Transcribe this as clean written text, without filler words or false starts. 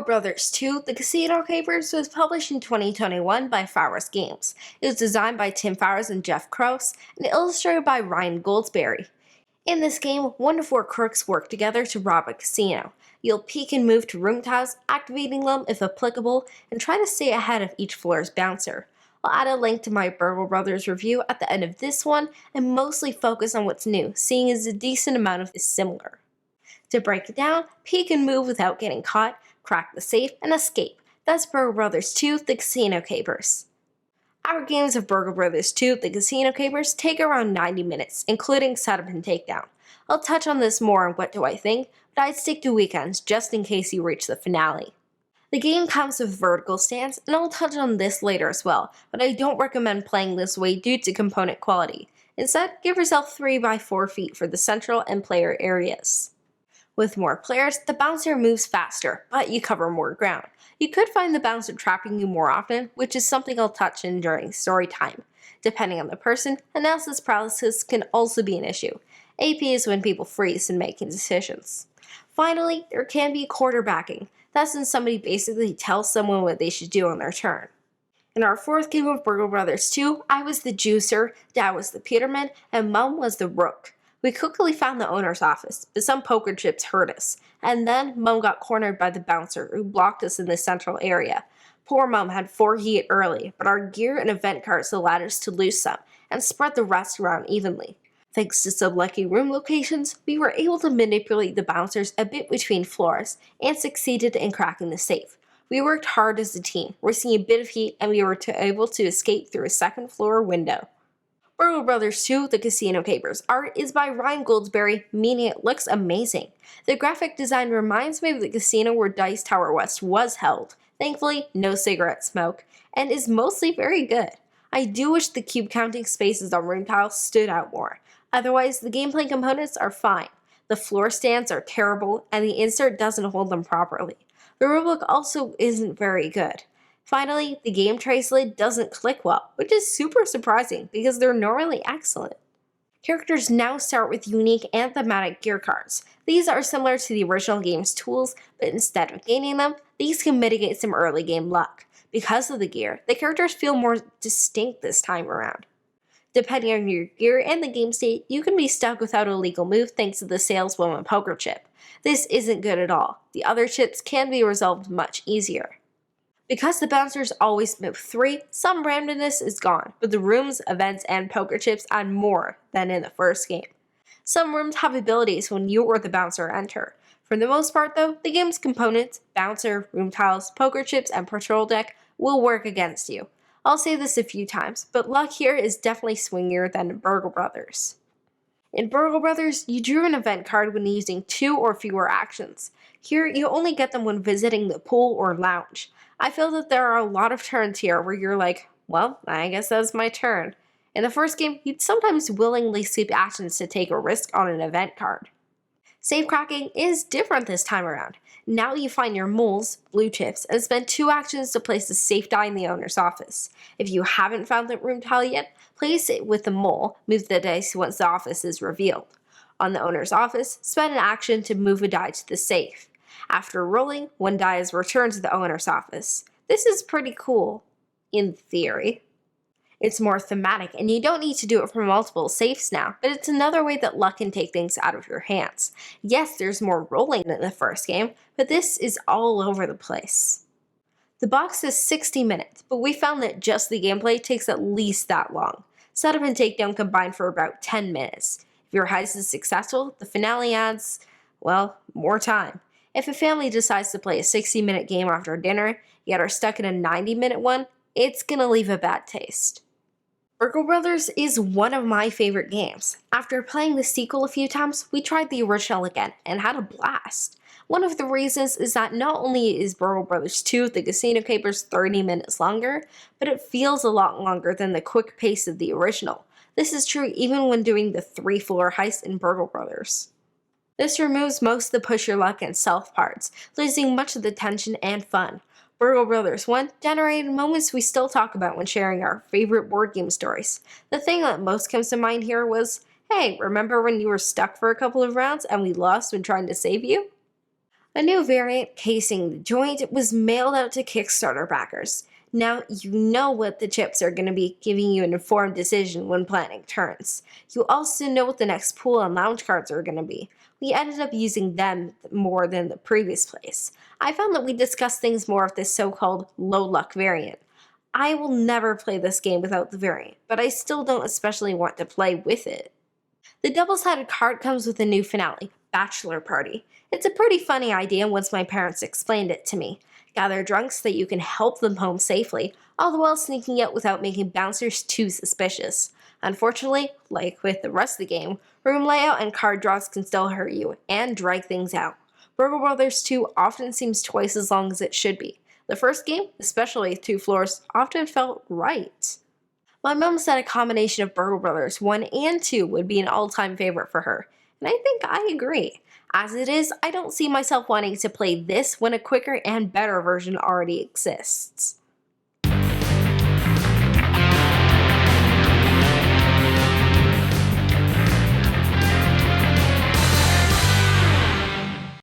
Brothers 2: The Casino Capers was published in 2021 by Fowers Games. It was designed by Tim Fowers and Jeff Krause and illustrated by Ryan Goldsberry. In this game, 1 to 4 crooks work together to rob a casino. You'll peek and move to room tiles, activating them if applicable, and try to stay ahead of each floor's bouncer. I'll add a link to my Burgle Brothers review at the end of this one and mostly focus on what's new, seeing as a decent amount of is similar. To break it down, peek and move without getting caught, crack the safe, and escape. That's Burgle Brothers 2: The Casino Capers. Our games of Burgle Brothers 2: The Casino Capers take around 90 minutes, including setup and takedown. I'll touch on this more on What Do I Think, but I'd stick to weekends just in case you reach the finale. The game comes with vertical stands, and I'll touch on this later as well, but I don't recommend playing this way due to component quality. Instead, give yourself 3 by 4 feet for the central and player areas. With more players, the bouncer moves faster, but you cover more ground. You could find the bouncer trapping you more often, which is something I'll touch on during story time. Depending on the person, analysis paralysis can also be an issue. AP is when people freeze in making decisions. Finally, there can be quarterbacking. That's when somebody basically tells someone what they should do on their turn. In our 4th game of Burgle Brothers 2, I was the juicer, Dad was the Peterman, and Mum was the rook. We quickly found the owner's office, but some poker chips hurt us, and then Mum got cornered by the bouncer who blocked us in the central area. Poor Mum had 4 heat early, but our gear and event cards allowed us to lose some and spread the rest around evenly. Thanks to some lucky room locations, we were able to manipulate the bouncers a bit between floors and succeeded in cracking the safe. We worked hard as a team, risking a bit of heat, and we were able to escape through a 2nd floor window. Burgle Brothers 2: The Casino Capers art is by Ryan Goldsberry, meaning it looks amazing. The graphic design reminds me of the casino where Dice Tower West was held. Thankfully, no cigarette smoke, and is mostly very good. I do wish the cube counting spaces on room tiles stood out more. Otherwise, the gameplay components are fine. The floor stands are terrible, and the insert doesn't hold them properly. The rulebook also isn't very good. Finally, the game trace lid doesn't click well, which is super surprising because they're normally excellent. Characters now start with unique and thematic gear cards. These are similar to the original game's tools, but instead of gaining them, these can mitigate some early game luck. Because of the gear, the characters feel more distinct this time around. Depending on your gear and the game state, you can be stuck without a legal move thanks to the saleswoman poker chip. This isn't good at all. The other chips can be resolved much easier. Because the bouncers always move 3, some randomness is gone, but the rooms, events, and poker chips add more than in the first game. Some rooms have abilities when you or the bouncer enter. For the most part though, the game's components, bouncer, room tiles, poker chips, and patrol deck will work against you. I'll say this a few times, but luck here is definitely swingier than in Burgle Brothers. In Burgle Brothers, you drew an event card when using 2 or fewer actions. Here, you only get them when visiting the pool or lounge. I feel that there are a lot of turns here where you're like, well, I guess that's my turn. In the first game, you'd sometimes willingly skip actions to take a risk on an event card. Safe cracking is different this time around. Now you find your moles, blue chips, and spend 2 actions to place a safe die in the owner's office. If you haven't found the room tile yet, place it with the mole, move the dice once the office is revealed. On the owner's office, spend an action to move a die to the safe. After rolling, 1 die is returned to the owner's office. This is pretty cool, in theory. It's more thematic, and you don't need to do it for multiple safes now, but it's another way that luck can take things out of your hands. Yes, there's more rolling than in the first game, but this is all over the place. The box is 60 minutes, but we found that just the gameplay takes at least that long. Setup and takedown combine for about 10 minutes. If your heist is successful, the finale adds, well, more time. If a family decides to play a 60-minute game after dinner, yet are stuck in a 90-minute one, it's gonna leave a bad taste. Burgle Brothers is one of my favorite games. After playing the sequel a few times, we tried the original again and had a blast. One of the reasons is that not only is Burgle Brothers 2: The Casino Capers 30 minutes longer, but it feels a lot longer than the quick pace of the original. This is true even when doing the 3-floor heist in Burgle Brothers. This removes most of the push your luck and stealth parts, losing much of the tension and fun. Burgle Brothers 1 generated moments we still talk about when sharing our favorite board game stories. The thing that most comes to mind here was, hey, remember when you were stuck for a couple of rounds and we lost when trying to save you? A new variant casing the joint was mailed out to Kickstarter backers. Now you know what the chips are going to be, giving you an informed decision when planning turns. You also know what the next pool and lounge cards are going to be. We ended up using them more than the previous place. I found that we discussed things more with this so-called low luck variant. I will never play this game without the variant, but I still don't especially want to play with it. The double-sided card comes with a new finale, Bachelor Party. It's a pretty funny idea once my parents explained it to me. Gather drunks so that you can help them home safely, all the while sneaking out without making bouncers too suspicious. Unfortunately, like with the rest of the game, room layout and card draws can still hurt you and drag things out. Burgle Brothers 2 often seems twice as long as it should be. The first game, especially with 2 floors, often felt right. My mom said a combination of Burgle Brothers 1 and 2 would be an all-time favorite for her, and I think I agree. As it is, I don't see myself wanting to play this when a quicker and better version already exists.